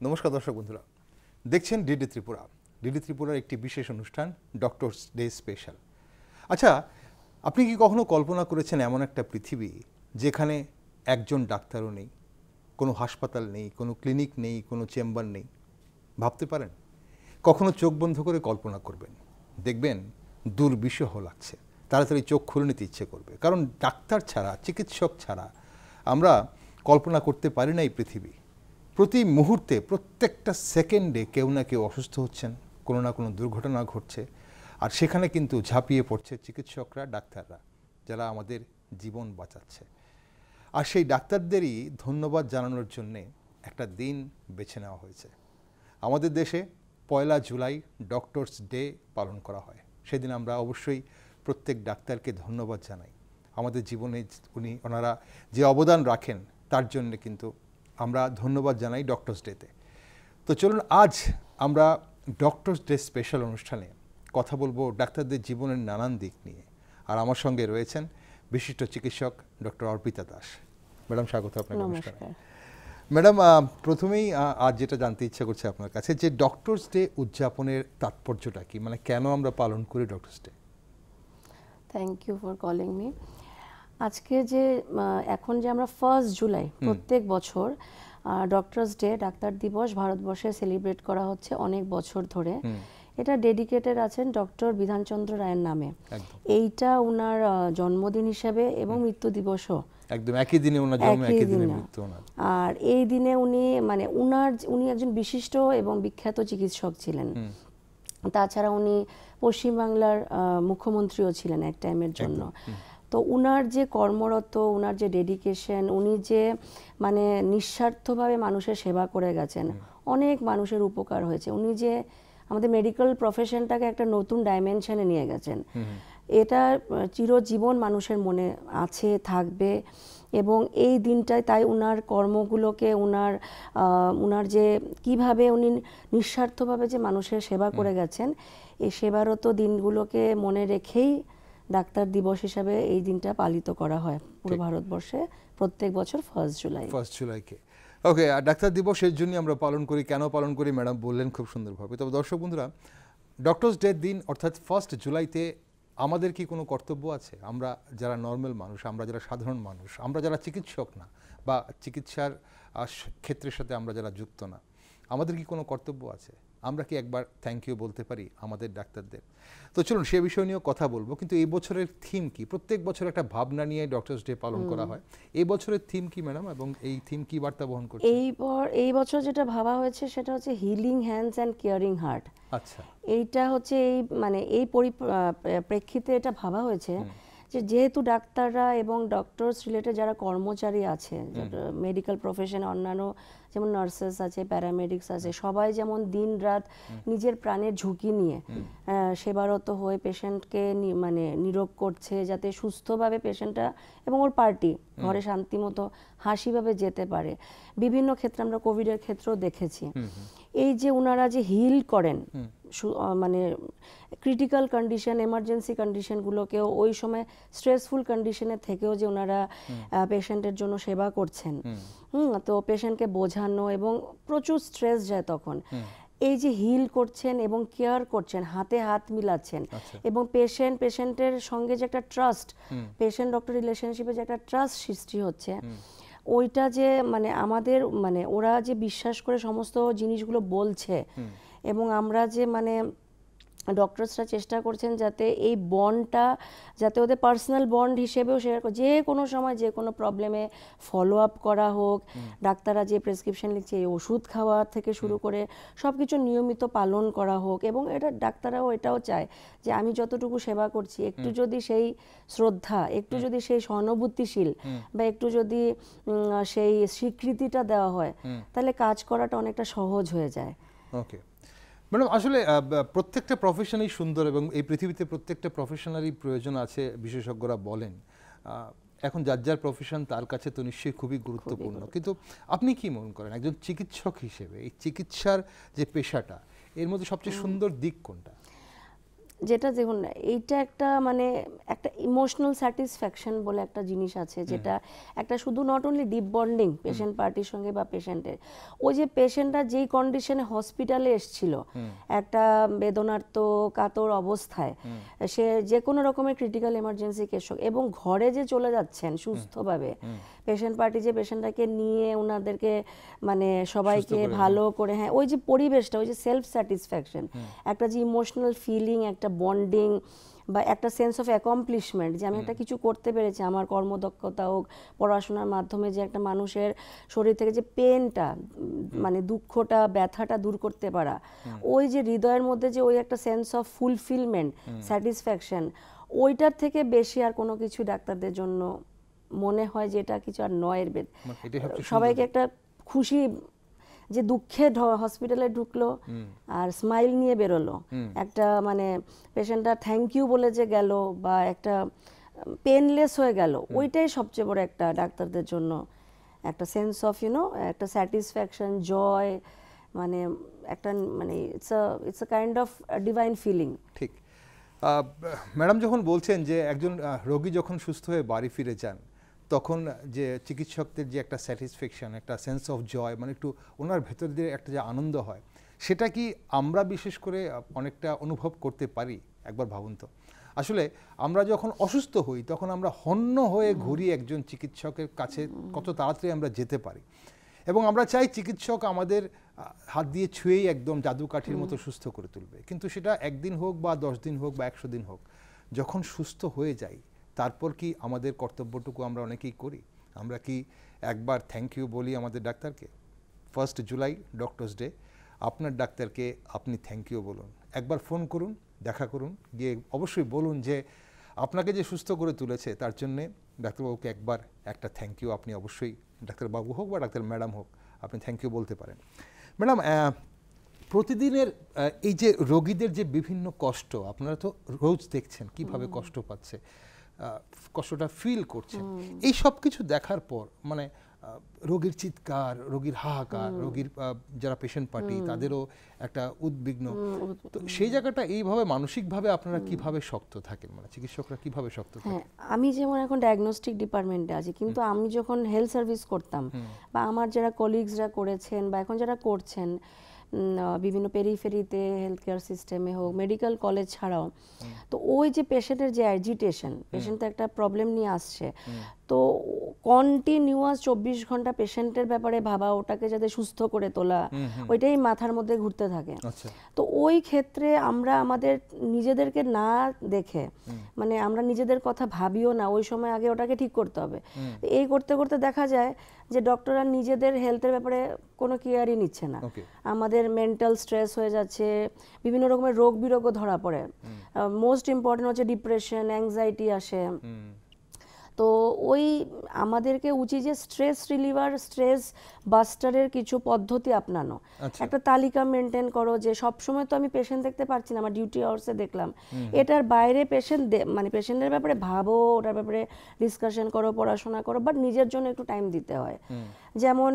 নমস্কার দর্শক বন্ধুরা, দেখছেন ডিডি ত্রিপুরা। ডিডি ত্রিপুরার একটি বিশেষ অনুষ্ঠান ডক্টরস ডে স্পেশাল। আচ্ছা, আপনি কি কখনো কল্পনা করেছেন এমন একটা পৃথিবী যেখানে একজন ডাক্তারও নেই, কোনো হাসপাতাল নেই, কোনো ক্লিনিক নেই, কোনো চেম্বার নেই? ভাবতে পারেন? কখনো চোখ বন্ধ করে কল্পনা করবেন, দেখবেন দুর্বিষহ লাগছে, তাড়াতাড়ি চোখ খুলে নিতে ইচ্ছে করবে। কারণ ডাক্তার ছাড়া, চিকিৎসক ছাড়া আমরা কল্পনা করতে পারি না এই পৃথিবী। প্রতি মুহূর্তে, প্রত্যেকটা সেকেন্ডে কেউ না কেউ অসুস্থ হচ্ছেন, কোনো না কোনো দুর্ঘটনা ঘটছে, আর সেখানে কিন্তু ঝাঁপিয়ে পড়ছে চিকিৎসকরা, ডাক্তাররা, যারা আমাদের জীবন বাঁচাচ্ছে। আর সেই ডাক্তারদেরই ধন্যবাদ জানানোর জন্যে একটা দিন বেছে নেওয়া হয়েছে। আমাদের দেশে 1 জুলাই ডক্টরস ডে পালন করা হয়। সেদিন আমরা অবশ্যই প্রত্যেক ডাক্তারকে ধন্যবাদ জানাই। আমাদের জীবনে ওনারা যে অবদান রাখেন তার জন্যে কিন্তু আমরা ধন্যবাদ জানাই ডক্টরস ডেতে। তো চলুন আজ আমরা ডক্টরস ডে স্পেশাল অনুষ্ঠানে কথা বলবো ডাক্তারদের জীবনের নানান দিক নিয়ে। আর আমার সঙ্গে রয়েছেন বিশিষ্ট চিকিৎসক ডক্টর অর্পিতা দাস। ম্যাডাম, স্বাগত আপনাকে। নমস্কার ম্যাডাম। প্রথমেই আজ যেটা জানতে ইচ্ছা করছে আপনার কাছে, যে ডক্টরস ডে উদযাপনের তাৎপর্যটা কি, মানে কেন আমরা পালন করি doctors day? Thank you for calling me. আজকে যে এখন যে আমরা 1 জুলাই প্রত্যেক বছর ডক্টরস ডে, ডাক্তার দিবস ভারতবর্ষে সেলিব্রেট করা হচ্ছে অনেক বছর ধরে। এটা ডেডিকেটেড আছেন ডক্টর বিধানচন্দ্র রায়ের নামে। এইটা ওনার জন্মদিন হিসেবে এবং মৃত্যু দিবসও একদম একই দিনে ওনার জন্ম, একই দিনে মৃত্যু ওনার। আর এই দিনে উনি মানে উনি একজন বিশিষ্ট এবং বিখ্যাত চিকিৎসক ছিলেন। তাছাড়া উনি পশ্চিমবাংলার মুখ্যমন্ত্রীও ছিলেন এক টাইমের জন্য। তো উনার যে কর্মরত, উনার যে ডেডিকেশন, উনি যে মানে নিঃস্বার্থভাবে মানুষের সেবা করে গেছেন, অনেক মানুষের উপকার হয়েছে। উনি যে আমাদের মেডিকেল প্রফেশনটাকে একটা নতুন ডাইমেনশনে নিয়ে গেছেন, এটা চিরজীবন মানুষের মনে আছে, থাকবে। এবং এই দিনটায় তাই উনার কর্মগুলোকে, উনার যে কিভাবে উনি নিঃস্বার্থভাবে যে মানুষের সেবা করে গেছেন, এই সেবারত দিনগুলোকে মনে রেখেই ডাক্তার দিবস হিসাবে এই দিনটা পালিত করা হয় পুরো ভারতবর্ষে প্রত্যেক বছর 1 জুলাইকে। ওকে, ডাক্তার দিবস এর জন্য আমরা পালন করি। কেন পালন করি ম্যাডাম বললেন খুব সুন্দরভাবে। তবে দর্শক বন্ধুরা, ডক্টরস ডে দিন অর্থাৎ 1 জুলাইতে আমাদের কি কোনো কর্তব্য আছে? আমরা যারা নর্মাল মানুষ, আমরা যারা সাধারণ মানুষ, আমরা যারা চিকিৎসক না বা চিকিৎসার ক্ষেত্রের সাথে আমরা যারা যুক্ত না, আমাদের কি কোনো কর্তব্য আছে? আমরা কি একবার থ্যাংক ইউ বলতে পারি আমাদের ডাক্তারদের? তো চলুন সে বিষয় নিয়েও কথা বলবো। কিন্তু এই বছরের থিম কি? প্রত্যেক বছর একটা ভাবনা নিয়ে ডক্টরস ডে পালন করা হয়। এই বছরের থিম কি ম্যাডাম, এবং এই থিম কি বার্তা বহন করছে? এই বছর যেটা ভাবা হয়েছে সেটা হচ্ছে healing hands and caring heart. আচ্ছা, এইটা হচ্ছে এই পরিপ্রেক্ষিতে এটা ভাবা হয়েছে যে যেহেতু ডাক্তাররা এবং ডক্টরস রিলেটেড যারা কর্মচারী আছে মেডিকেল প্রফেশনে, অন্যান্য যেমন নার্সেস আছে, প্যারামেডিক্স আছে, সবাই যেমন দিন রাত নিজের প্রাণের ঝুঁকি নিয়ে সেবারত হয়ে পেশেন্টকে মানে নিরোগ করছে, যাতে সুস্থভাবে পেশেন্টটা এবং ওর পার্টি ঘরে শান্তিমতো হাসিভাবে যেতে পারে। বিভিন্ন ক্ষেত্রে আমরা কোভিডের ক্ষেত্রেও দেখেছি এই যে ওনারা যে হিল করেন, মানে ক্রিটিক্যাল কন্ডিশন, এমার্জেন্সি কন্ডিশনগুলোকেও ওই সময় স্ট্রেসফুল কন্ডিশনে থেকেও যে ওনারা পেশেন্টের জন্য সেবা করছেন। তো পেশেন্টকে বোঝানো, এবং প্রচুর স্ট্রেস যায় তখন, এই যে হিল করছেন এবং কেয়ার করছেন, হাতে হাত মিলাচ্ছেন, এবং পেশেন্টের সঙ্গে যে একটা ট্রাস্ট, পেশেন্ট ডক্টর রিলেশনশিপে যে একটা ট্রাস্ট সৃষ্টি হচ্ছে, ওইটা যে মানে আমাদের মানে ওরা যে বিশ্বাস করে সমস্ত জিনিসগুলো বলছে, এবং আমরা যে মানে ডক্টরসরা চেষ্টা করছেন যাতে এই বন্ডটা, যাতে ওদের পার্সোনাল বন্ড হিসেবেও যে কোনো সময় যে কোনো প্রবলেমে ফলো আপ করা হোক, ডাক্তাররা যে প্রেসক্রিপশন লিখছে এই ওষুধ খাওয়া থেকে শুরু করে সব কিছু নিয়মিত পালন করা হোক। এবং এটা ডাক্তাররাও এটাও চায় যে আমি যতটুকু সেবা করছি, একটু যদি সেই শ্রদ্ধা, একটু যদি সেই সহানুভূতিশীল বা একটু যদি সেই স্বীকৃতিটা দেওয়া হয়, তাহলে কাজ করাটা অনেকটা সহজ হয়ে যায়। ওকে ম্যাডাম, আসলে প্রত্যেকটা প্রফেশনই সুন্দর, এবং এই পৃথিবীতে প্রত্যেকটা প্রফেশনারই প্রয়োজন আছে, বিশেষজ্ঞরা বলেন। এখন যার যার প্রফেশন তার কাছে তো নিশ্চয়ই খুবই গুরুত্বপূর্ণ। কিন্তু আপনি কি মনে করেন একজন চিকিৎসক হিসেবে এই চিকিৎসার যে পেশাটা, এর মধ্যে সবচেয়ে সুন্দর দিক কোনটা? যেটা দেখুন, এইটা একটা মানে একটা ইমোশনাল স্যাটিসফ্যাকশন বলে একটা জিনিস আছে, যেটা একটা শুধু not only deep bonding patient পার্টির সঙ্গে বা পেশেন্টের, ওই যে পেশেন্টরা যেই কন্ডিশনে হসপিটালে এসছিল একটা বেদনার্ত কাতর অবস্থায়, সে যে কোনো রকমের ক্রিটিক্যাল এমার্জেন্সি কেস হোক, এবং ঘরে যে চলে যাচ্ছেন সুস্থভাবে, পেশেন্ট পার্টি যে পেশেন্টটাকে নিয়ে ওনাদেরকে মানে সবাইকে ভালো করে, হ্যাঁ ওই যে পরিবেশটা, ওই যে সেলফ স্যাটিসফ্যাকশন, একটা যে ইমোশনাল ফিলিং, একটা বন্ডিং বা একটা সেন্স অফ অ্যাকমপ্লিশমেন্ট, যে আমি একটা কিছু করতে পেরেছি, আমার কর্মদক্ষতা হোক, পড়াশোনার মাধ্যমে যে একটা মানুষের শরীর থেকে যে পেনটা মানে দুঃখটা ব্যথাটা দূর করতে পারা, ওই যে হৃদয়ের মধ্যে যে ওই একটা সেন্স অফ ফুলফিলমেন্ট স্যাটিসফ্যাকশন, ওইটার থেকে বেশি আর কোনো কিছু ডাক্তারদের জন্য মনে হয় যে এটা কিছু আর নয়। সবাইকে একটা খুশি, যে দুঃখে হসপিটালে ঢুকলো আর স্মাইল নিয়ে বেরোলো, একটা মানে পেশেন্টটা থ্যাংক ইউ বলে যে গেল বা একটা পেনলেস হয়ে গেল, ওইটাই সবচেয়ে বড় একটা ডাক্তারদের জন্য একটা সেন্স অফ একটা স্যাটিসফ্যাকশন, জয়, মানে একটা মানে it's a kind of divine feeling. ঠিক। ম্যাডাম যখন বলছেন যে একজন রোগী যখন সুস্থ হয়ে বাড়ি ফিরে যান, তখন যে চিকিৎসকদের যে একটা স্যাটিসফ্যাকশন, একটা সেন্স অফ জয়, মানে একটু ওনার ভেতর দিয়ে একটা যে আনন্দ হয়, সেটা কি আমরা বিশেষ করে অনেকটা অনুভব করতে পারি? একবার ভাবুন তো, আসলে আমরা যখন অসুস্থ হই তখন আমরা হন্য হয়ে ঘুরি একজন চিকিৎসকের কাছে, কত তাড়াতাড়ি আমরা যেতে পারি, এবং আমরা চাই চিকিৎসক আমাদের হাত দিয়ে ছুঁয়েই একদম জাদুকাঠির মতো সুস্থ করে তুলবে। কিন্তু সেটা একদিন হোক বা 10 দিন হোক বা 100 দিন হোক, যখন সুস্থ হয়ে যাই তারপর কি আমাদের কর্তব্যটুকু আমরা অনেকেই করি? আমরা কি একবার থ্যাংক ইউ বলি আমাদের ডাক্তারকে? 1 জুলাই ডক্টরস ডে, আপনার ডাক্তারকে আপনি থ্যাংক ইউ বলুন, একবার ফোন করুন, দেখা করুন, গিয়ে অবশ্যই বলুন যে আপনাকে যে সুস্থ করে তুলেছে তার জন্যে ডাক্তারবাবুকে একবার একটা থ্যাংক ইউ আপনি অবশ্যই, ডাক্তারবাবু হোক বা ডাক্তার ম্যাডাম হোক, আপনি থ্যাংক ইউ বলতে পারেন। ম্যাডাম, প্রতিদিনের এই যে রোগীদের যে বিভিন্ন কষ্ট, আপনারা তো রোজ দেখছেন কিভাবে কষ্ট পাচ্ছে, কষ্টটা ফিল করছেন, এই সব কিছু দেখার পর মানে রোগীর চিৎকার, রোগীর হাহাকার, রোগীর যারা পেশেন্ট পার্টি তাদেরও একটা উদ্বিগ্ন, তো সেই জায়গাটা এইভাবে মানসিকভাবে আপনারা কিভাবে শক্ত থাকেন, মানে চিকিৎসকরা কিভাবে শক্ত থাকেন? হ্যাঁ, আমি যেমন এখন ডায়াগনস্টিক ডিপার্টমেন্টে আছি, কিন্তু আমি যখন হেলথ সার্ভিস করতাম বা আমার যারা কলিগসরা করেছেন বা এখন যারা করছেন বিভিন্ন পেরিফেরিতে হেলথ কেয়ার সিস্টেমে হোক, মেডিকেল কলেজ ছাড়াও, তো ওই যে পেশেন্টের যে অ্যাজিটেশন, পেশেন্ট তো একটা প্রবলেম নিয়ে আসছে, তো কন্টিনিউয়াস 24 ঘন্টা পেশেন্টের ব্যাপারে ভাবা, ওটাকে যাতে সুস্থ করে তোলা, ওইটাই মাথার মধ্যে ঘুরতে থাকে। তো ওই ক্ষেত্রে আমরা আমাদের নিজেদেরকে না দেখে, মানে আমরা নিজেদের কথা ভাবিও না, ওই সময় আগে ওটাকে ঠিক করতে হবে। এই করতে করতে দেখা যায় যে ডক্টররা নিজেদের হেলথের ব্যাপারে কোনো কেয়ারই নিচ্ছে না, আমাদের মেন্টাল স্ট্রেস হয়ে যাচ্ছে, বিভিন্ন রকমের রোগ বিরোগও ধরা পড়ে, মোস্ট ইম্পর্টেন্ট হচ্ছে ডিপ্রেশন, অ্যাংজাইটি আসে। তো ওই আমাদেরকে উচিত যে স্ট্রেস রিলিভার, স্ট্রেস বাস্টারের কিছু পদ্ধতি আপনানো, একটা তালিকা মেনটেন করো, যে সবসময় তো আমি পেশেন্ট দেখতে পারছি না, আমার ডিউটি আওয়ার্সে দেখলাম, এটার বাইরে পেশেন্ট মানে পেশেন্টের ব্যাপারে ভাবো, ওটার ব্যাপারে ডিসকাশন করো, পড়াশোনা করো, বাট নিজের জন্য একটু টাইম দিতে হয়। যেমন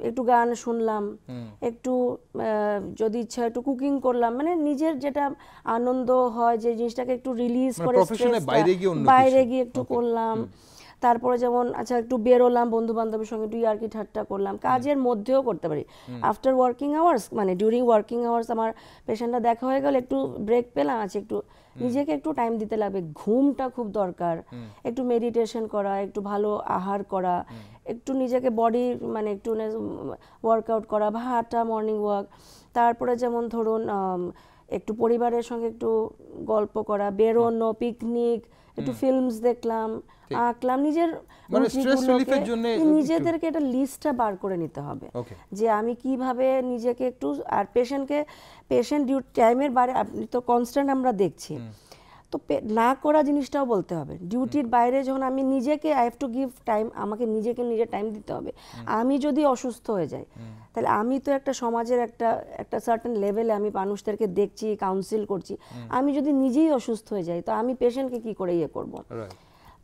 একটু গান শুনলাম, একটু যদি ইচ্ছা একটু কুকিং করলাম, মানে নিজের যেটা আনন্দ হয়, যে জিনিসটাকে একটু রিলিজ করে বাইরে গিয়ে একটু করলাম। তারপরে যেমন আচ্ছা একটু বেরোলাম বন্ধু বান্ধবের সঙ্গে, একটু ইয়ার্কি ঠাট্টা করলাম, কাজের মধ্যেও করতে পারি, আফটার ওয়ার্কিং আওয়ার্স, মানে ডিউরিং ওয়ার্কিং আওয়ার্স আমার পেশেন্টটা দেখা হয়ে গেল, একটু ব্রেক পেলাম, আছে একটু নিজেকে একটু টাইম দিতে লাগবে, ঘুমটা খুব দরকার, একটু মেডিটেশন করা, একটু ভালো আহার করা, একটু নিজেকে বডি মানে একটু ওয়ার্কআউট করা বা হাঁটা, মর্নিং ওয়াক। তারপরে যেমন ধরুন একটু পরিবারের সঙ্গে একটু গল্প করা, বেরোনো, পিকনিক, একটু ফিল্মস দেখলাম, আঁকলাম, নিজের নিজেদেরকে এটা লিস্টটা বার করে নিতে হবে যে আমি কিভাবে নিজেকে একটু, আর পেশেন্ট ডিউটি টাইমের বাইরে আপনি তো কনস্ট্যান্ট আমরা দেখছি, তো না করা জিনিসটাও বলতে হবে, ডিউটির বাইরে যখন আমি নিজেকে I have to give time, আমাকে নিজেকে নিজে টাইম দিতে হবে। আমি যদি অসুস্থ হয়ে যাই তাহলে আমি তো একটা সমাজের একটা সার্টেন লেভেলে আমি মানুষদেরকে দেখছি, কাউন্সিল করছি, আমি যদি নিজেই অসুস্থ হয়ে যাই তো আমি পেশেন্টকে কি করে ইয়ে করবো?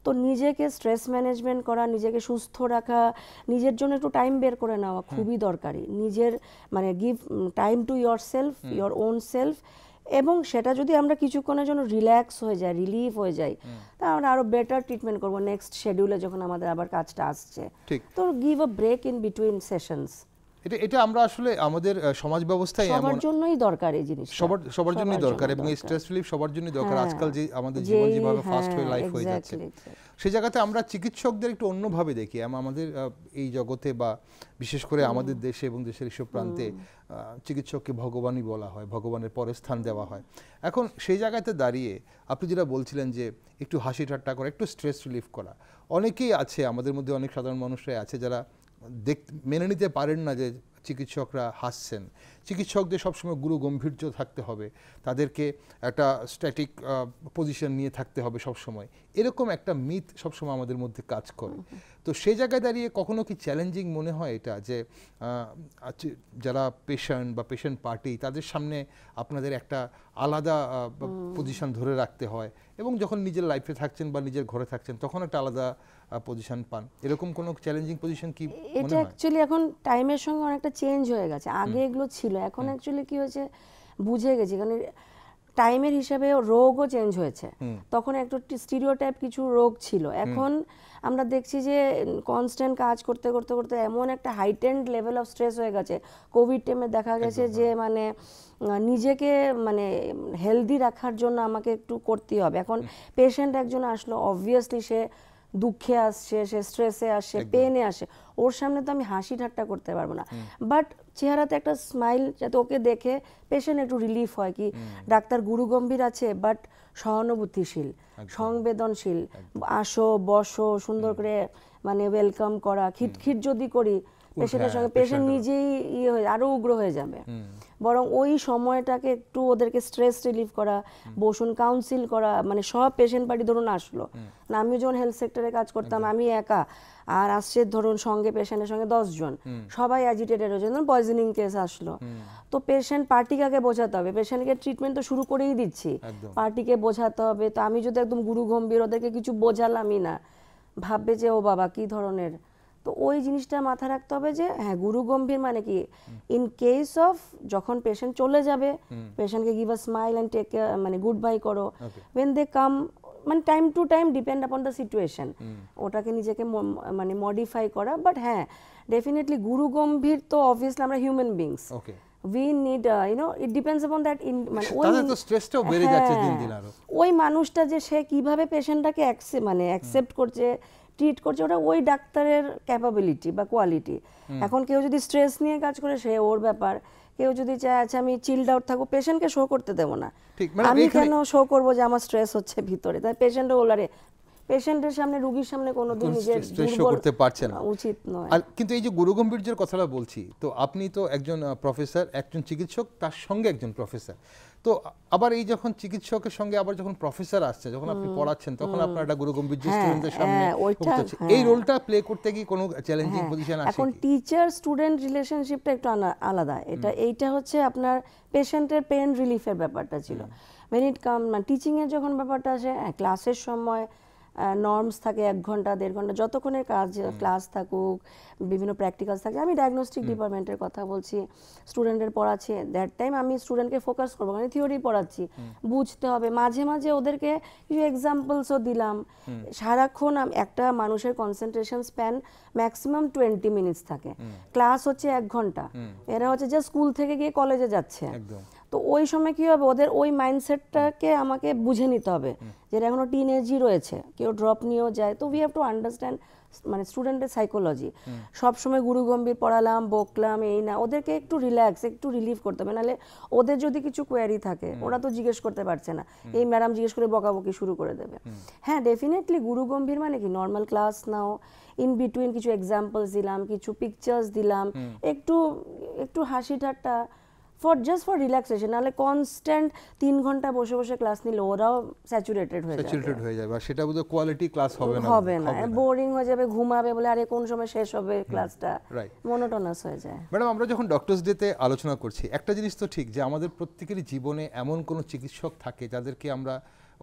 তো নিজেকে স্ট্রেস ম্যানেজমেন্ট করা, নিজেকে সুস্থ রাখা, নিজের জন্য একটু টাইম বের করে নেওয়া খুবই দরকারি। নিজের মানে give time to your self, your own self, এবং সেটা যদি আমরা কিছুক্ষণের জন্য রিল্যাক্স হয়ে যাই, রিলিফ হয়ে যাই, তা আমরা আরো বেটার ট্রিটমেন্ট করব নেক্সট শিডিউলে যখন আমাদের আবার কাজটা আসছে। তো give a break in between sessions. এটা আমরা আসলে আমাদের সমাজ ব্যবস্থায় সবার জন্যই দরকার এই জিনিসটা, সবার জন্যই দরকার, এবং স্ট্রেস রিলিফ সবার জন্যই দরকার। আজকাল যে আমাদের জীবন যেভাবে ফাস্ট হয়ে লাইফ হয়ে যাচ্ছে, সেই জায়গাতে আমরা চিকিৎসকদের একটু অন্যভাবে দেখি। আমাদের এই জগতে বা বিশেষ করে আমাদের দেশে এবং দেশের এসব প্রান্তে চিকিৎসককে ভগবানই বলা হয়, ভগবানের পরে স্থান দেওয়া হয়। এখন সেই জায়গাতে দাঁড়িয়ে আপনি যেটা বলছিলেন যে একটু হাসি ঠাট্টা করা, একটু স্ট্রেস রিলিফ করা, অনেকেই আছে আমাদের মধ্যে, অনেক সাধারণ মানুষরাই আছে যারা মেনে নিতে পারেন না যে চিকিৎসকরা হাসছেন। চিকিৎসকদের সবসময় গুরু গম্ভীর্য থাকতে হবে, তাদেরকে একটা স্ট্যাটিক পজিশন নিয়ে থাকতে হবে সবসময়, এরকম একটা মিথ সবসময় আমাদের মধ্যে কাজ করে। তো সেই জায়গায় দাঁড়িয়ে কখনো কি চ্যালেঞ্জিং মনে হয় এটা যে যারা পেশেন্ট বা পেশেন্ট পার্টি, তাদের সামনে আপনাদের একটা আলাদা পজিশন ধরে রাখতে হয়, এবং যখন নিজের লাইফে থাকছেন বা নিজের ঘরে থাকছেন তখন একটা আলাদা পজিশন পান, এরকম কোনো চ্যালেঞ্জিং পজিশন কি মনে হয়? এটা অ্যাকচুয়ালি এখন টাইমের সঙ্গে অনেকটা চেঞ্জ হয়ে গেছে। আগে এগুলো ছিল, এখন অ্যাকচুয়ালি কি হয়েছে বুঝে গেছি, কারণ টাইমের হিসাবে রোগও চেঞ্জ হয়েছে। তখন একটু স্টিরিওটাইপ কিছু রোগ ছিল, এখন আমরা দেখছি যে কনস্ট্যান্ট কাজ করতে করতে করতে এমন একটা হাইটেন্ড লেভেল অফ স্ট্রেস হয়ে গেছে। কোভিড টাইমে দেখা গেছে যে মানে নিজেকে মানে হেলদি রাখার জন্য আমাকে একটু করতেই হবে। এখন পেশেন্ট একজন আসলো, অবভিয়াসলি সে দুঃখে আসছে, সে স্ট্রেসে আসে, পেনে আসে, ওর সামনে তো আমি হাসি ঠাট্টা করতে পারবো না, বাট চেহারাতে একটা স্মাইল যাতে ওকে দেখে পেশেন্ট একটু রিলিফ হয়। কি ডাক্তার গুরু গম্ভীর আছে বাট সহানুভূতিশীল, সংবেদনশীল, আসো বসো, সুন্দর করে মানে ওয়েলকাম করা। খিটখিট যদি করি পেশেন্টের সঙ্গে, পেশেন্ট নিজেই আরো উগ্র হয়ে যাবে। বরং ওই সময়টাকে একটু ওদেরকে স্ট্রেস রিলিফ করা, বসুন, কাউন্সিল করা। মানে সব পেশেন্ট পার্টি ধরুন আসলো না, আমিও যখন হেলথ সেক্টরে কাজ করতাম, আমি একা, আর আসছে ধরুন সঙ্গে পেশেন্টের সঙ্গে 10 জন, সবাই অ্যাজিটেটেড হয়েছে, ধরুন পয়জনিং কেস আসলো, তো পেশেন্ট পার্টিকে আগে বোঝাতে হবে, পেশেন্টকে ট্রিটমেন্ট তো শুরু করেই দিচ্ছি, পার্টিকে বোঝাতে হবে। তো আমি যদি একদম গুরু গম্ভীর ওদেরকে কিছু বোঝালামই না, ভাববে যে ও বাবা কি ধরনের। তো ওই জিনিসটা মাথায় রাখতে হবে যে হ্যাঁ, গুরু গম্ভীর মানে কি, ইন কেস অফ যখন পেশেন্ট চলে যাবে, পেশেন্টকে give a smile and take মানে গুড বাই করো। ওয়েন দে কাম, মানে time to time depend upon the situation, ওটাকে নিজেকে মানে মডিফাই করা। বাট হ্যাঁ, ডেফিনেটলি গুরু গম্ভীর তো অবভিয়াসলি আমরা human beings, we need it depends upon that মানে তাহলে তো স্ট্রেসটাও বেড়ে যাচ্ছে দিন দিন আরো। ওই মানুষটা যে সে কিভাবে পেশেন্টটাকে মানে অ্যাকসেপ্ট করছে, ট্রিট করছে, ওটা ওই ডাক্তারের ক্যাপাবিলিটি বা কোয়ালিটি। এখন কেউ যদি স্ট্রেস নিয়ে কাজ করে সে ওর ব্যাপার, কেউ যদি চায় আচ্ছা আমি চিলড আউট থাকবো, পেশেন্টকে শো করতে দেবো না। আমি কেন শো করবো যে আমার স্ট্রেস হচ্ছে ভিতরে, তাই পেশেন্টও বলারে পেশেন্টের সামনে, রোগীর সামনে কোনোদিন নিজের দুর্বল করতে পারছে না, উচিত নয়। আর কিন্তু এই যে গুরু গম্ভীর্যের কথাটা বলছি, তো আপনি তো একজন প্রফেসর, একজন চিকিৎসক, তার সঙ্গে একজন প্রফেসর। তো আবার এই যখন চিকিৎসকের সঙ্গে আবার যখন প্রফেসর আসছে, যখন আপনি পড়াচ্ছেন, তখন আপনার একটা গুরু গম্ভীর্য স্টুডেন্টদের সামনে এই রোলটা প্লে করতে কি কোনো চ্যালেঞ্জিং পজিশন আছে? এখন টিচার স্টুডেন্ট রিলেশনশিপটা একটু আলাদা। এইটা হচ্ছে আপনার পেশেন্টের পেন রিলিফের ব্যাপারটা ছিল। when it comes মানে টিচিং এর যখন ব্যাপারটা আসে, ক্লাসের সময় নর্মস থাকে 1 ঘন্টা 1.5 ঘন্টা, যতক্ষণের কাজ ক্লাস থাকুক, বিভিন্ন প্র্যাকটিক্যালস থাকে। আমি ডায়াগনস্টিক ডিপার্টমেন্টের কথা বলছি, স্টুডেন্টের পড়াচ্ছি, দ্যাট টাইম আমি স্টুডেন্টকে ফোকাস করবো, মানে থিওরি পড়াচ্ছি, বুঝতে হবে। মাঝে মাঝে ওদেরকে কিছু এক্সাম্পলসও দিলাম। সারাক্ষণ একটা মানুষের কনসেন্ট্রেশন স্প্যান ম্যাক্সিমাম 20 মিনিটস থাকে, ক্লাস হচ্ছে 1 ঘন্টা, এরা হচ্ছে যে স্কুল থেকে গিয়ে কলেজে যাচ্ছে। তো ওই সময় কি হবে, ওদের ওই মাইন্ডসেটটাকে আমাকে বুঝে নিতে হবে, যেটা এখনো টিনেজই রয়েছে, কেউ ড্রপ নিয়েও যায়। তো উই হ্যাভ টু আন্ডারস্ট্যান্ড মানে স্টুডেন্টের সাইকোলজি। সবসময় গুরু গম্ভীর পড়ালাম, বকলাম, এই না, ওদেরকে একটু রিল্যাক্স, একটু রিলিফ করতে হবে। নাহলে ওদের যদি কিছু কোয়ারি থাকে, ওরা তো জিজ্ঞেস করতে পারছে না, এই ম্যাডাম জিজ্ঞেস করে বকাবকি শুরু করে দেবে। হ্যাঁ, ডেফিনেটলি গুরু গম্ভীর মানে কি, normal class now, in between কিছু এক্সাম্পলস দিলাম, কিছু পিকচার্স দিলাম, একটু হাসি ঠাট্টা, জাস্ট ফর রিল্যাক্সেশন। নাহলে কনস্ট্যান্ট 3 ঘন্টা বসে বসে ক্লাস নিলে ওরাও স্যাচুরেটেড হয়ে যাবে, আর সেটা বোধহয় কোয়ালিটি ক্লাস হবে না, বোরিং হয়ে যাবে, ঘুমাবে, বলে আরে কোন সময় শেষ হবে ক্লাসটা, মনোটোনাস হয়ে যায়। ম্যাডাম, আমরা যখন ডক্টরস ডেতে আলোচনা করছি, একটা জিনিস তো ঠিক যে আমাদের প্রত্যেকেরই জীবনে এমন কোনো চিকিৎসক থাকে যাদেরকে আমরা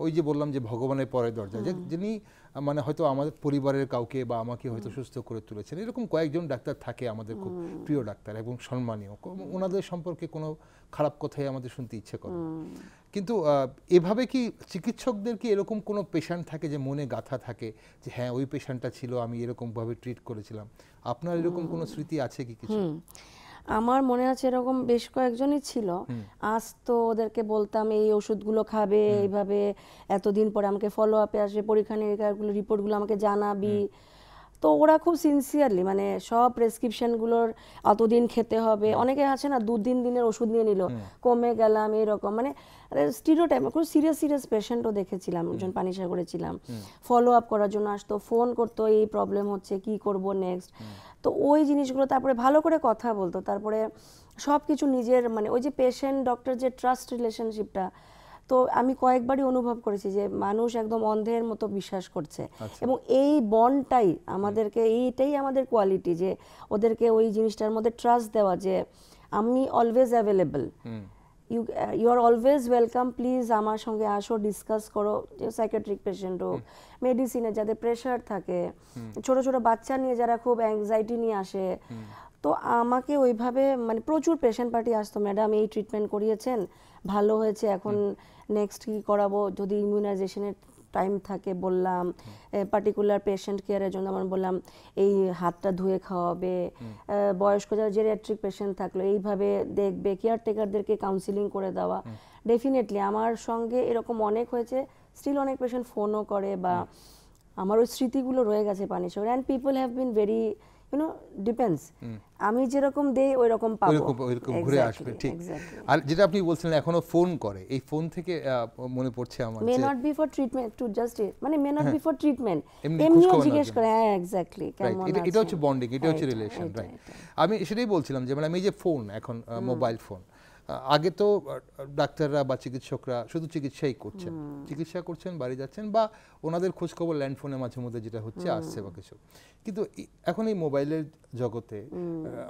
ওই যে বললাম যে ভগবানের পরের দরজা, যিনি মানে হয়তো আমাদের পরিবারের কাউকে বা আমাকে হয়তো সুস্থ করে তুলেছেন, এরকম কয়েকজন ডাক্তার থাকে আমাদের খুব প্রিয় ডাক্তার এবং সম্মানীয়, ওনাদের সম্পর্কে কোনো খারাপ কথাই আমাদের শুনতে ইচ্ছে করে। কিন্তু এভাবে কি চিকিৎসকদের কি এরকম কোনো পেশেন্ট থাকে যে মনে গাঁথা থাকে যে হ্যাঁ ওই পেশেন্টটা ছিল, আমি এরকমভাবে ট্রিট করেছিলাম? আপনার এরকম কোনো স্মৃতি আছে কি কিছু? আমার মনে আছে এরকম বেশ কয়েকজনই ছিল, আসতো, ওদেরকে বলতাম এই ওষুধগুলো খাবে এইভাবে, এতদিন পরে আমাকে ফলো আপে আসবে, পরীক্ষা নিরীক্ষাগুলো রিপোর্টগুলো আমাকে জানাবি। তো ওরা খুব সিনসিয়ারলি মানে সব প্রেসক্রিপশনগুলোর অতদিন খেতে হবে, অনেকে আছে না 2-3 দিনের ওষুধ নিয়ে নিল, কমে গেলাম এরকম, মানে স্টিরিওটাইপ। খুব সিরিয়াস পেশেন্টও দেখেছিলাম, একজন পানিসাগরে ছিলাম, ফলো আপ করার জন্য আসতো, ফোন করতো এই প্রবলেম হচ্ছে কি করব নেক্সট। তো ওই জিনিসগুলো তারপরে ভালো করে কথা বলতো, তারপরে সব কিছু নিজের মানে ওই যে পেশেন্ট ডক্টর যে ট্রাস্ট রিলেশনশিপটা, তো আমি কয়েকবারই অনুভব করেছি যে মানুষ একদম অন্ধের মতো বিশ্বাস করছে, এবং এই বন্ডটাই আমাদেরকে, এইটাই আমাদের কোয়ালিটি, যে ওদেরকে ওই জিনিসটার মধ্যে ট্রাস্ট দেওয়া যে আমি always available, you are always welcome, please আমার সঙ্গে আসো, ডিসকাস করো। যে সাইকিয়াট্রিক পেশেন্ট হোক, মেডিসিনে যাদের প্রেশার থাকে, ছোট ছোট বাচ্চা নিয়ে যারা খুব অ্যাংজাইটি নিয়ে আসে, তো আমাকে ওইভাবে মানে প্রচুর পেশেন্ট পার্টি আসতো, ম্যাডাম এই ট্রিটমেন্ট করিয়েছেন, ভালো হয়েছে, এখন নেক্সট কি করাবো, যদি ইমিউনাইজেশনের টাইম থাকে বললাম, পার্টিকুলার পেশেন্ট কেয়ারের জন্য আমার বললাম এই হাতটা ধুয়ে খাওয়াবে, বয়স্ক যারা জেরিয়াট্রিক পেশেন্ট থাকলো এইভাবে দেখবে, কেয়ারটেকারদেরকে কাউন্সিলিং করে দেওয়া। ডেফিনেটলি আমার সঙ্গে এরকম অনেক হয়েছে, স্টিল অনেক পেশেন্ট ফোনও করে, বা আমার ওই স্মৃতিগুলো রয়ে গেছে Panisagar. And people have been very depends, আমি যেরকম দেই ওই রকম পাবো, ওইরকম ঘুরে আসবে। ঠিক। আর যেটা আপনি বলছিলেন এখনো ফোন করে, এই ফোন থেকে মনে পড়ছে আমার may not be for treatment, to just মানে may not be for treatment, এমনিও জিজ্ঞেস করে, হ্যাঁ এক্স্যাক্টলি কেমন আছে। এটা হচ্ছে বন্ডিং, এটা হচ্ছে রিলেশন, রাইট। আমি সেটাই বলছিলাম যে মানে এই যে ফোন, এখন মোবাইল ফোন, আগে তো ডাক্তাররা বা চিকিৎসকরা শুধু চিকিৎসাই করছেন, চিকিৎসা করছেন, বাড়ি যাচ্ছেন, বা ওনাদের খোঁজখবর ল্যান্ডফোনে মাঝে মধ্যে যেটা হচ্ছে আসছে বা কিছু। কিন্তু এখন এই মোবাইলের জগতে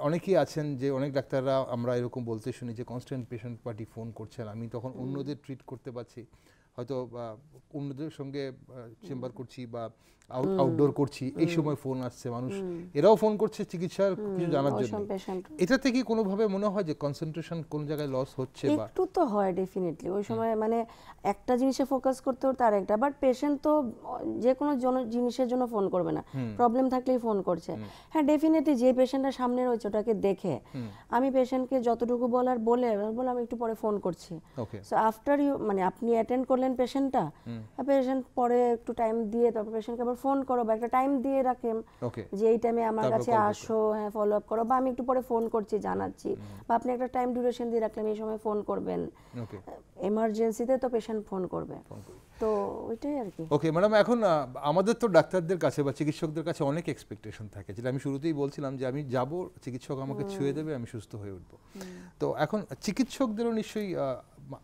অনেকেই আছেন যে অনেক ডাক্তাররা আমরা এরকম বলতে শুনি যে কনস্ট্যান্ট পেশেন্ট পার্টি ফোন করছেন, আমি তখন অন্যদের ট্রিট করতে পারছি, হয়তো অন্যদের সঙ্গে চেম্বার করছি বা আউটডোর করছি, এই সময় ফোন আসছে, মানুষ এরাও ফোন করছে চিকিৎসার কিছু জানার জন্য। এটা থেকে কোনোভাবে মনে হয় যে কনসেন্ট্রেশন কোন জায়গায় লস হচ্ছে? বা একটু তো হয় ডেফিনেটলি, ওই সময় মানে একটা জিনিসে ফোকাস করতে করতে আরেকটা, বাট পেশেন্ট তো যে কোনো জিনিসের জন্য ফোন করবে না, প্রবলেম থাকলেই ফোন করছে। হ্যাঁ ডেফিনেটলি যে পেশেন্টটা সামনে রয়েছে ওটাকে দেখে আমি পেশেন্টকে যতটুকু বলার বললাম একটু পরে ফোন করছি। সো আফটার ইউ মানে আপনি অ্যাটেন্ড করলেন পেশেন্টটা, পেশেন্ট পরে একটু টাইম দিয়ে তারপর পেশেন্টকে আবার ফোন করো, বা একটা টাইম দিয়ে রাখেন যে এই টাইমে আমার কাছে আসো, হ্যাঁ ফলো আপ করো, বা আমি একটু পরে ফোন করছি জানাচ্ছি, বা আপনি একটা টাইম ডিউরেশন দিয়ে রাখলাম এই সময় ফোন করবেন, এমার্জেন্সিতে তো পেশেন্ট ফোন করবে, তো ওইটাই আর কি। ওকে ম্যাডাম, এখন আমাদের তো ডাক্তারদের কাছে বা চিকিৎসকদের কাছে অনেক এক্সপেকটেশন থাকে, যেটা আমি শুরুতেই বলছিলাম যে আমি যাব, চিকিৎসক আমাকে ছুঁয়ে দেবে, আমি সুস্থ হয়ে উঠবো। তো এখন চিকিৎসকদেরও নিশ্চয়ই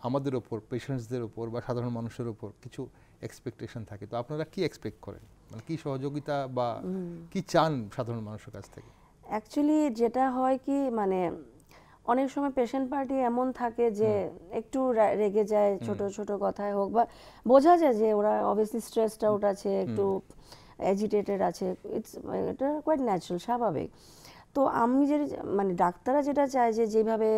আমাদের ওপর, পেশেন্টসদের ওপর বা সাধারণ মানুষের ওপর কিছু এক্সপেকটেশন থাকে। তো আপনারা কি এক্সপেক্ট করেন, মানে কি সহযোগিতা বা কি চান সাধারণ মানুষের কাছ থেকে? অ্যাকচুয়ালি যেটা হয় কি মানে অনেক সময় পেশেন্ট পার্টি এমন থাকে যে একটু রেগে যায় ছোট ছোট কথায় হোক, বা বোঝা যায় যে ওরা অবভিয়াসলি স্ট্রেসড আউট আছে, একটু অ্যাজিটেটেড আছে, এটা কোয়াইট ন্যাচারাল, স্বাভাবিক। তো আমি যে মানে ডাক্তাররা যেটা চায় যে যেভাবে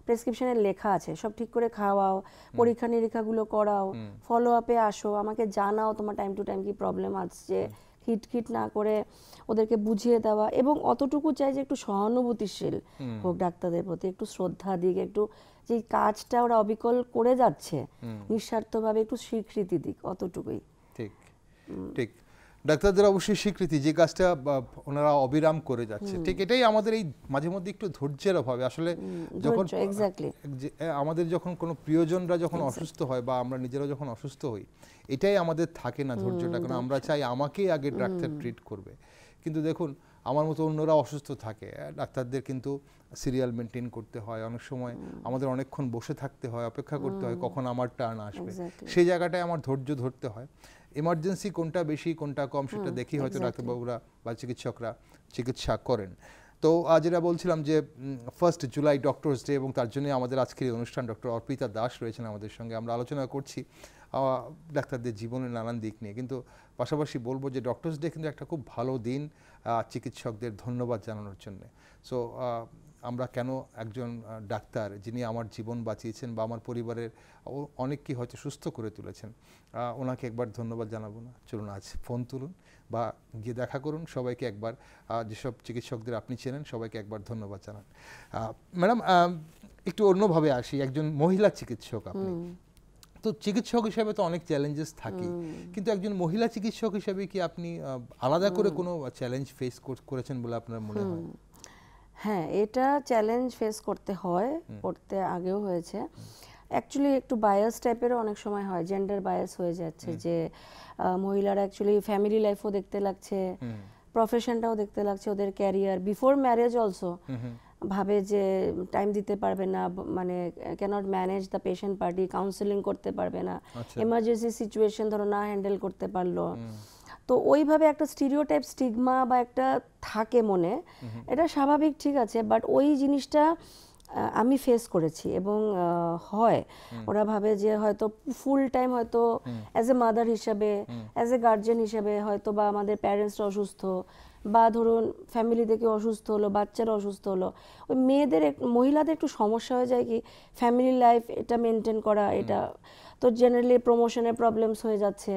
প্রেসক্রিপশনে লেখা আছে সব ঠিক করে খাওয়াও, পরীক্ষা নিরীক্ষাগুলো করাও, ফলো আপে আসো, আমাকে জানাও তোমার টাইম টু টাইম কি প্রবলেম আসছে, খিটখিট না করে ওদেরকে বুঝিয়ে দেওয়া, এবং অতটুকু চাই যে একটু সহানুভূতিশীল হোক ডাক্তারদের প্রতি, একটু শ্রদ্ধা দিক, একটু যে কাজটা ওরা অবিকল করে যাচ্ছে নিঃস্বার্থভাবে একটু স্বীকৃতি দিক, অতটুকুই। ঠিক ঠিক, ডাক্তারদের অবশ্যই স্বীকৃতি যে কাজটা ওনারা অবিরাম করে যাচ্ছে, ঠিক এটাই আমাদের এই মাঝে মধ্যে একটু ধৈর্যের অভাবে আসলে, যখন আমাদের যখন কোনো প্রিয়জনরা যখন অসুস্থ হয় বা আমরা নিজেরা যখন অসুস্থ হই, এটাই আমাদের থাকে না ধৈর্যটা, কারণ আমরা চাই আমাকেই আগে ডাক্তার ট্রিট করবে। কিন্তু দেখুন আমার মতো অন্যরা অসুস্থ থাকে, ডাক্তারদের কিন্তু সিরিয়াল মেনটেন করতে হয়, অনেক সময় আমাদের অনেকক্ষণ বসে থাকতে হয়, অপেক্ষা করতে হয় কখন আমার টার্ন আসবে, সেই জায়গাটায় আমার ধৈর্য ধরতে হয়। এমার্জেন্সি কোনটা বেশি কোনটা কম সেটা দেখি হয়তো ডাক্তারবাবুরা বা চিকিৎসকরা চিকিৎসা করেন। তো যেটা বলছিলাম যে 1 জুলাই ডক্টরস ডে, এবং তার জন্য আমাদের আজকের এই অনুষ্ঠান, ডক্টর অর্পিতা দাস রয়েছেন আমাদের সঙ্গে, আমরা আলোচনা করছি ডাক্তারদের জীবনের নানান দিক নিয়ে, কিন্তু পাশাপাশি বলবো যে ডক্টরস ডে কিন্তু একটা খুব ভালো দিন চিকিৎসকদের ধন্যবাদ জানানোর জন্য। সো আমরা কেন একজন ডাক্তার যিনি আমার জীবন বাঁচিয়েছেন বা আমার পরিবারের অনেককে হয়তো সুস্থ করে তুলেছেন, ওনাকে একবার ধন্যবাদ জানাবো না? চলুন আজ ফোন তুলুন বা গিয়ে দেখা করুন, সবাইকে একবার, যেসব চিকিৎসকদের আপনি চেনেন সবাইকে একবার ধন্যবাদ জানান। ম্যাডাম, একটু অন্যভাবে আসি, একজন মহিলা চিকিৎসক আপনি, তো চিকিৎসক হিসেবে তো অনেক চ্যালেঞ্জেস থাকে, কিন্তু একজন মহিলা চিকিৎসক হিসেবে কি আপনি আলাদা করে কোনো চ্যালেঞ্জ ফেস করেছেন বলে আপনার মনে হয়? হ্যাঁ, এটা চ্যালেঞ্জ ফেস করতে হয়, করতে আগেও হয়েছে। অ্যাকচুয়ালি একটু বায়াস টাইপেরও অনেক সময় হয়, জেন্ডার বায়াস হয়ে যাচ্ছে, যে মহিলারা অ্যাকচুয়ালি ফ্যামিলি লাইফও দেখতে লাগছে, প্রফেশনটাও দেখতে লাগছে, ওদের ক্যারিয়ার বিফোর ম্যারেজ অলসো ভাবে যে টাইম দিতে পারবে না, মানে can't manage the patient party, counselling করতে পারবে না, এমার্জেন্সি সিচুয়েশন ধরো না হ্যান্ডেল করতে পারলো। তো ওইভাবে একটা স্টিরিওটাইপ স্টিগমা বা একটা থাকে মনে, এটা স্বাভাবিক, ঠিক আছে, বাট ওই জিনিসটা আমি ফেস করেছি এবং হয় ওরা ভাবে যে হয়তো ফুল টাইম হয়তো অ্যাজ এ মাদার হিসাবে, অ্যাজ এ গার্জেন হিসাবে হয়তো, বা আমাদের প্যারেন্টসরা অসুস্থ, বা ধরুন ফ্যামিলি থেকে অসুস্থ হলো, বাচ্চারা অসুস্থ হলো, ওই মেয়েদের মহিলাদের একটু সমস্যা হয়ে যায় কি ফ্যামিলি লাইফ এটা মেনটেন করা, এটা তো জেনারেলি প্রমোশনের প্রবলেমস হয়ে যাচ্ছে,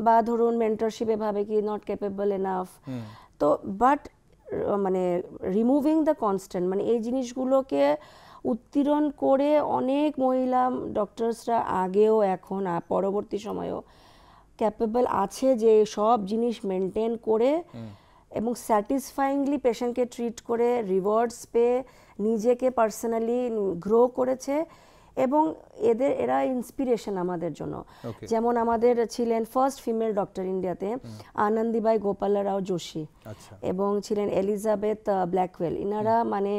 বা ধরুন মেন্টরশিপে ভাবে কি নট ক্যাপেবল এনাফ। তো বাট মানে রিমুভিং দ্য কনস্ট্যান্ট, মানে এই জিনিসগুলোকে উত্তীর্ণ করে অনেক মহিলা ডক্টরসরা আগেও এখন পরবর্তী সময়েও ক্যাপেবল আছে যে সব জিনিস মেনটেন করে এবং স্যাটিসফাইংলি পেশেন্টকে ট্রিট করে রিওয়ার্ডস পেয়ে নিজেকে পার্সোনালি গ্রো করেছে, এবং এরা ইন্সপিরেশন আমাদের জন্য। যেমন আমাদের ছিলেন ফার্স্ট ফিমেল ডক্টর ইন্ডিয়াতে আনন্দিবাই গোপাল রাও যোশী, এবং ছিলেন এলিজাবেথ ব্ল্যাকওয়েল। ইনারা মানে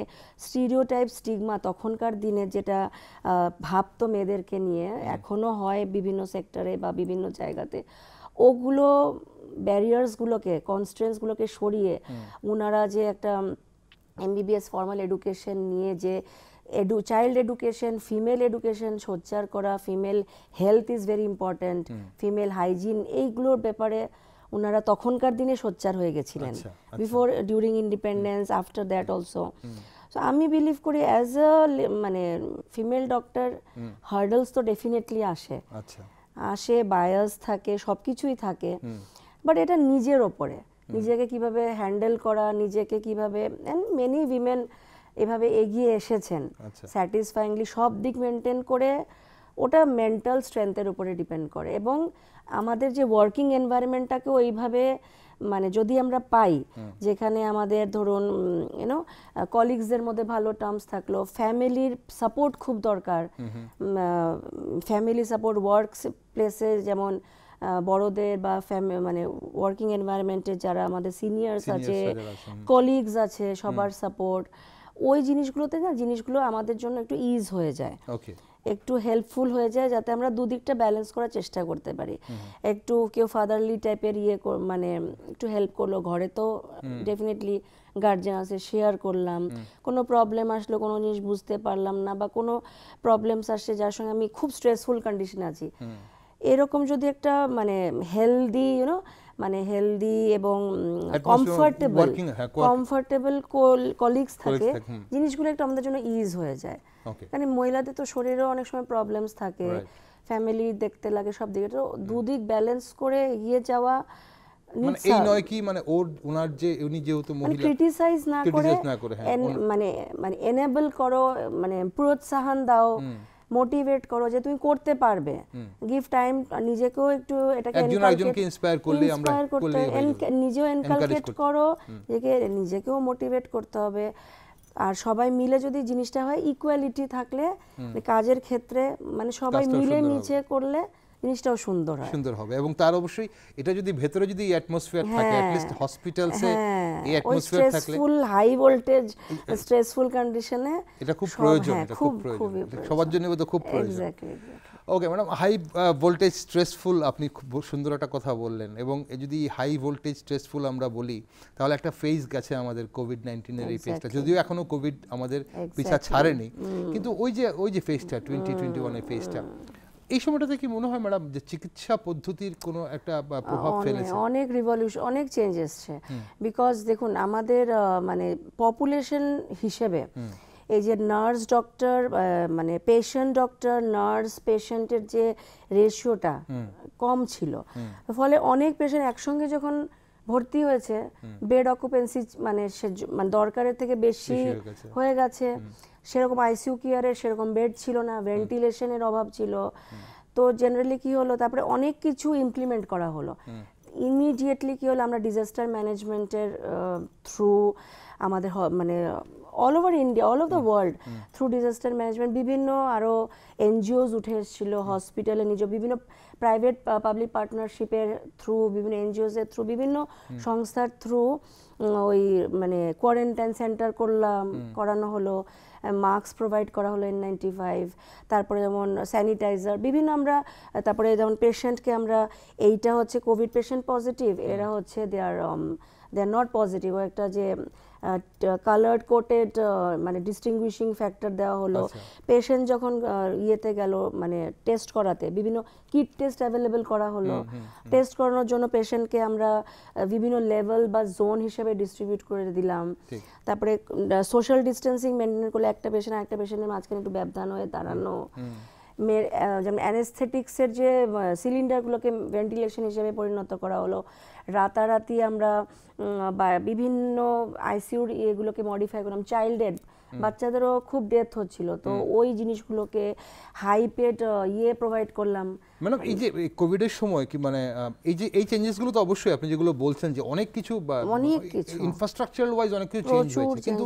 স্টিরিওটাইপ স্টিগমা তখনকার দিনে যেটা ভাবতো মেয়েদেরকে নিয়ে, এখনো হয় বিভিন্ন সেক্টরে বা বিভিন্ন জায়গাতে, ওগুলো ব্যারিয়ার্সগুলোকে, কনস্ট্রেন্টসগুলোকে সরিয়ে ওনারা যে একটা এমবিবিএস ফর্মাল এডুকেশন নিয়ে যে চাইল্ড এডুকেশন, ফিমেল এডুকেশন সোচ্চার করা, female health is very important, female hygiene, এইগুলোর ব্যাপারে ওনারা তখনকার দিনে সোচ্চার হয়ে গেছিলেন, before, during independence, after that also. So আমি বিলিভ করি অ্যাজ আ মানে ফিমেল ডক্টর হার্ডলস তো ডেফিনেটলি আসে, বায়াস থাকে, সব কিছুই থাকে, বাট এটা নিজের ওপরে, নিজেকে কিভাবে হ্যান্ডেল করা, নিজেকে কিভাবে, অ্যান্ড মেনি উইমেন এভাবে এগিয়ে এসেছেন স্যাটিসফাইংলি, সব দিক মেনটেন করে। ওটা মেন্টাল স্ট্রেংথের উপরে ডিপেন্ড করে, এবং আমাদের যে ওয়ার্কিং এনভায়রনমেন্টটাকে ওইভাবে মানে যদি আমরা পাই, যেখানে আমাদের ধরুন ইউনো কলিগসদের মধ্যে ভালো টার্মস থাকলো, ফ্যামিলির সাপোর্ট খুব দরকার, ফ্যামিলি সাপোর্ট ওয়ার্ক প্লেসে, যেমন বড়দের বা মানে ওয়ার্কিং এনভায়রনমেন্টে যারা আমাদের সিনিয়র্স আছে, কলিগস আছে, সবার সাপোর্ট, ওই জিনিসগুলোতে না, জিনিসগুলো আমাদের জন্য একটু ইজ হয়ে যায়, একটু হেল্পফুল হয়ে যায়, যাতে আমরা দুদিকটা ব্যালেন্স করার চেষ্টা করতে পারি। একটু কেউ ফাদারলি টাইপের মানে একটু হেল্প করলো, ঘরে তো ডেফিনেটলি গার্জেন আছে, শেয়ার করলাম, কোনো প্রবলেম আসলো, কোনো জিনিস বুঝতে পারলাম না, বা কোনো প্রবলেমস আসছে যার সঙ্গে আমি খুব স্ট্রেসফুল কন্ডিশনে আছি, এরকম যদি একটা মানে হেলদি মানে হেলদি এবং কমফর্টেবল কলিগস থাকে, জিনিসগুলো একটু আমাদের জন্য ইজ হয়ে যায়। মানে মহিলাদের তো শরীরেও অনেক সময় প্রবলেমস থাকে, ফ্যামিলি দেখতে লাগে, সব দিকে, তো দুদিক ব্যালেন্স করে এগিয়ে যাওয়া, মানে এই নয় কি মানে ওনার যে উনি যেহেতু মহিলা, ক্রিটিসাইজ না করে মানে এনেবল করো, মানে প্রোৎসাহন দাও, মোটিভেট করো যে তুমি করতে পারবে, গিভ টাইম, নিজেকেও একটু এটাকে ইন্সপায়ার করলে আমরা নিজেও এনকালকেট করো, নিজেকেও মোটিভেট করতে হবে। আর সবাই মিলে যদি জিনিসটা হয়, ইকুয়ালিটি থাকলে কাজের ক্ষেত্রে, মানে সবাই মিলে মিশে করলে জিনিসটাও সুন্দর হবে। এবং তার অবশ্যই এটা যদি ভেতরে যদি অ্যাটমসফিয়ার থাকে, অ্যাট লিস্ট হসপিটালসে এই অ্যাটমসফিয়ার থাকলে, স্ট্রেসফুল হাই ভোল্টেজ স্ট্রেসফুল কন্ডিশনে এটা খুব প্রয়োজন, এটা খুব প্রয়োজন, সবার জন্য তো খুব প্রয়োজন। Okay madam, high voltage stressful, আপনি খুব সুন্দর একটা কথা বললেন, এবং যদি হাই ভোল্টেজ স্ট্রেসফুল আমরা বলি, তাহলে একটা ফেজ গেছে আমাদের কোভিড-19 এই ফেজটা, যদিও এখনো কোভিড আমাদের পিছা ছাড়েনি, কিন্তু ওই যে ফেজটা 2021 এর ফেজটা, এই সময়টাতে কি মনে হয় ম্যাডাম যে চিকিৎসা পদ্ধতির কোনো একটা প্রভাব ফেলেছে? অনেক রিভলিউশন, অনেক চেঞ্জ এসছে। বিকজ দেখুন আমাদের মানে পপুলেশন হিসেবে এই যে নার্স ডক্টর মানে পেশেন্ট ডক্টর নার্স পেশেন্টের যে রেশিওটা কম ছিল, ফলে অনেক পেশেন্ট একসঙ্গে যখন ভর্তি হয়েছে বেড অকুপেন্সি মানে দরকারের থেকে বেশি হয়ে গেছে, সেরকম আইসিইউ কেয়ারের সেরকম বেড ছিল না, ভেন্টিলেশনের অভাব ছিল। তো জেনারেলি কি হলো, তারপরে অনেক কিছু ইমপ্লিমেন্ট করা হলো। ইমিডিয়েটলি কি হলো, আমরা ডিজাস্টার ম্যানেজমেন্টের থ্রু আমাদের মানে all over India, all over the world through disaster management বিভিন্ন আরও এনজিওস উঠে এসেছিলো, হসপিটালে নিজ বিভিন্ন প্রাইভেট পাবলিক পার্টনারশিপের থ্রু, বিভিন্ন এনজিওসের থ্রু, বিভিন্ন সংস্থার থ্রু ওই মানে কোয়ারেন্টাইন সেন্টার করানো হলো, মাস্ক প্রোভাইড করা হলো N95, তারপরে যেমন স্যানিটাইজার বিভিন্ন আমরা, তারপরে যেমন পেশেন্টকে আমরা এইটা হচ্ছে কোভিড পেশেন্ট পজিটিভ, এরা হচ্ছে দে আর নট পজিটিভ, একটা যে কালার্ড কোটেড মানে ডিস্টিংগুইশিং ফ্যাক্টর দেওয়া হলো। পেশেন্ট যখন ইয়েতে গেল মানে টেস্ট করাতে, বিভিন্ন কিট টেস্ট অ্যাভেলেবেল করা হলো। টেস্ট করানোর জন্য পেশেন্টকে আমরা বিভিন্ন লেভেল বা জোন হিসেবে ডিস্ট্রিবিউট করে দিলাম। তারপরে সোশ্যাল ডিস্টেন্সিং মেনটেন করলে একটা পেশেন্ট আরেকটা পেশেন্টের মাঝখানে একটু ব্যবধান হয়ে দাঁড়ানো। যেমন অ্যানেস্থেটিক্সের যে সিলিন্ডারগুলোকে ভেন্টিলেশন হিসেবে পরিণত করা হলো। রাতারাতি আমরা বিভিন্ন আইসিইউর এগুলোকে মডিফাই করলাম। চাইল্ড ডেথ, বাচ্চাদেরও খুব ডেথ হচ্ছিল, তো ওই জিনিসগুলোকে হাই পেড প্রোভাইড করলাম। মানে এই যে কোভিডের সময় কি মানে এই চেঞ্জেসগুলো তো অবশ্যই আপনি যেগুলো বলছেন যে অনেক কিছু ইনফ্রাস্ট্রাকচারাল ওয়াইজ অনেক কিছু চেঞ্জ হয়েছে, কিন্তু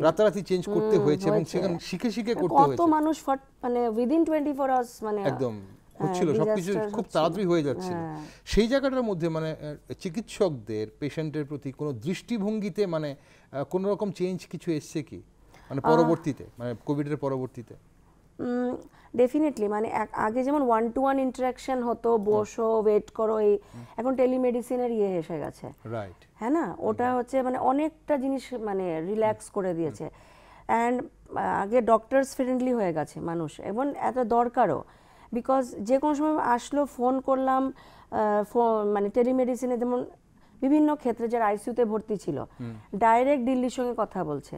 রাতারাতি চেঞ্জ করতে হয়েছে এবং সেখানে শিখে করতে হয়েছে। কত মানুষ মানে উইদিন 24 আওয়ার্স মানে একদম হচ্ছিল, সবকিছু খুব তাড়াতাড়ি হয়ে যাচ্ছিল। সেই জায়গাটার মধ্যে মানে চিকিৎসকদের পেশেন্টের প্রতি কোনো দৃষ্টিভঙ্গিতে মানে কোনো রকম চেঞ্জ কিছু এসছে কি মানে পরবর্তীতে, মানে কোভিডের পরবর্তীতে? ডেফিনেটলি, মানে আগে যেমন 1-to-1 ইন্টারাকশন হতো, বসো ওয়েট করো, এই এখন টেলিমেডিসিনের এসে গেছে, রাইট? হ্যাঁ না, ওটা হচ্ছে মানে অনেকটা জিনিস মানে রিল্যাক্স করে দিয়েছে। অ্যান্ড আগে ডক্টরস ফ্রেন্ডলি হয়ে গেছে মানুষ, এবং এত দরকারও, বিকজ যে কোনো সময় আসলো ফোন করলাম, মানে টেলিমেডিসিনে যেমন বিভিন্ন ক্ষেত্রে যারা আইসিইউতে ভর্তি ছিল ডাইরেক্ট দিল্লির সঙ্গে কথা বলছে।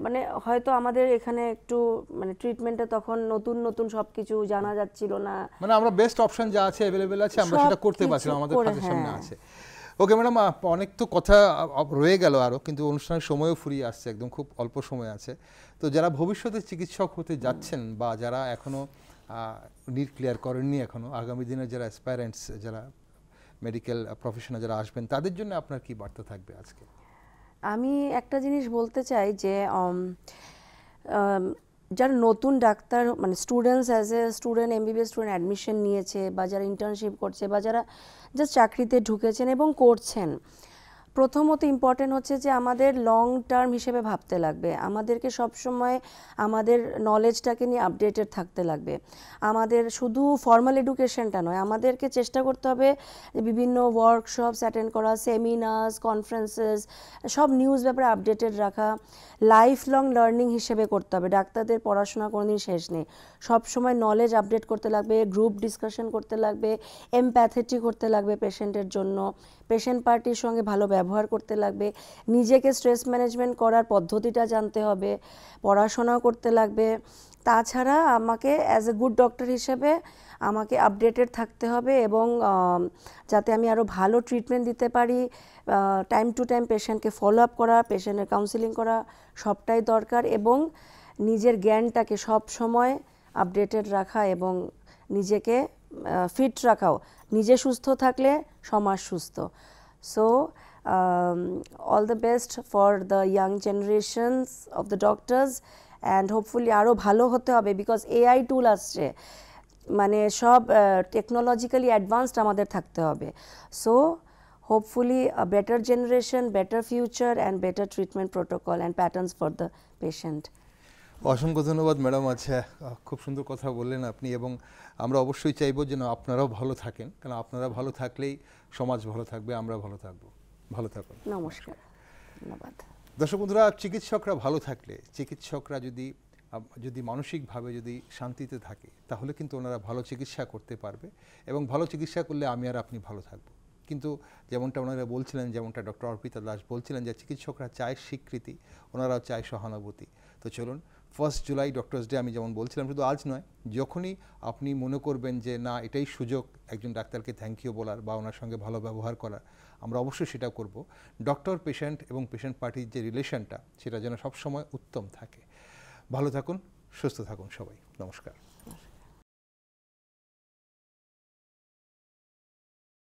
মানে হয়তো আমাদের এখানে একটু মানে ট্রিটমেন্টে তখন নতুন নতুন সবকিছু জানা যাচ্ছিল না, মানে আমরা বেস্ট অপশন যা আছে अवेलेबल আছে আমরা সেটা করতে পারছিলাম, আমাদের হাতের সামনে আছে। ওকে ম্যাডাম, অনেক তো কথা রয়ে গেল আরো, কিন্তু অনুষ্ঠানের সময়ও ফুরিয়ে আসছে, একদম খুব অল্প সময় আছে। তো যারা ভবিষ্যতে চিকিৎসক হতে যাচ্ছেন বা যারা এখনো নিট ক্লিয়ার করেননি, এখনো আগামী দিনে যারা অ্যাসপায়ারেন্টস, যারা মেডিকেল প্রফেশনে যারা আসবেন, তাদের জন্য আপনার কি বার্তা থাকবে আজকে? আমি একটা জিনিস বলতে চাই যে যারা নতুন ডাক্তার মানে students, as a student MBBS student admission নিয়েছে, বা যারা ইন্টার্নশিপ করছে, বা যারা জাস্ট চাকরিতে ঢুকেছেন এবং করছেন, প্রথমত ইম্পর্টেন্ট হচ্ছে যে আমাদের লং টার্ম হিসেবে ভাবতে লাগবে। আমাদেরকে সবসময় আমাদের নলেজটাকে নিয়ে আপডেটেড থাকতে লাগবে। আমাদের শুধু ফর্মাল এডুকেশনটা নয়, আমাদেরকে চেষ্টা করতে হবে বিভিন্ন ওয়ার্কশপস অ্যাটেন্ড করা, সেমিনার্স, কনফারেন্সেস, সব নিউজ ব্যাপারে আপডেটেড রাখা, লাইফ লং লার্নিং হিসেবে করতে হবে। ডাক্তারদের পড়াশোনা কোনোদিন শেষ নেই, সবসময় নলেজ আপডেট করতে লাগবে, গ্রুপ ডিসকাশন করতে লাগবে, এমপ্যাথেটিক করতে লাগবে পেশেন্টের জন্য, পেশেন্ট পার্টির সঙ্গে ভালো ব্যবহার করতে লাগবে, নিজেকে স্ট্রেস ম্যানেজমেন্ট করার পদ্ধতিটা জানতে হবে, পড়াশোনাও করতে লাগবে। তাছাড়া আমাকে অ্যাজ এ গুড ডক্টর হিসেবে আমাকে আপডেটেড থাকতে হবে, এবং যাতে আমি আরও ভালো ট্রিটমেন্ট দিতে পারি, টাইম টু টাইম পেশেন্টকে ফলো আপ করা, পেশেন্টের কাউন্সিলিং করা সবটাই দরকার, এবং নিজের জ্ঞানটাকে সব সময় আপডেটেড রাখা এবং নিজেকে ফিট রাখাও। নিজে সুস্থ থাকলে সমাজ সুস্থ। So all the best for the young generations of the doctors, and hopefully আরও ভালো হতে হবে, বিকজ এআই টুল আসছে, মানে সব টেকনোলজিক্যালি অ্যাডভান্সড আমাদের থাকতে হবে। So hopefully a better generation, better future and better treatment protocol and patterns for the patient. অসংখ্য ধন্যবাদ ম্যাডাম। আচ্ছা, খুব সুন্দর কথা বললেন আপনি, এবং আমরা অবশ্যই চাইবো যেন আপনারাও ভালো থাকেন, কারণ আপনারা ভালো থাকলেই সমাজ ভালো থাকবে, আমরা ভালো থাকবো। ভালো থাকুন। নমস্কার, ধন্যবাদ। দর্শক বন্ধুরা, চিকিৎসকরা ভালো থাকলে, চিকিৎসকরা যদি যদি মানসিকভাবে যদি শান্তিতে থাকে তাহলে কিন্তু ওনারা ভালো চিকিৎসা করতে পারবে এবং ভালো চিকিৎসা করলে আমি আর আপনি ভালো থাকবো। কিন্তু যেমনটা ওনারা বলছিলেন, যেমনটা ডক্টর অর্পিতা দাস বলছিলেন যে চিকিৎসকরা চায় স্বীকৃতি, ওনারাও চায় সহানুভূতি। তো চলুন 1 জুলাই ডক্টরস ডে আমি যেমন বলছিলাম শুধু আজ নয়, যখনই আপনি মনে করবেন যে না এটাই সুযোগ একজন ডাক্তারকে থ্যাংক ইউ বলার বা ওনার সঙ্গে ভালো ব্যবহার করার, আমরা অবশ্যই সেটা করব। ডক্টর পেশেন্ট এবং পেশেন্ট পার্টির যে রিলেশনটা সেটা যেন সবসময় উত্তম থাকে। ভালো থাকুন, সুস্থ থাকুন সবাই। নমস্কার।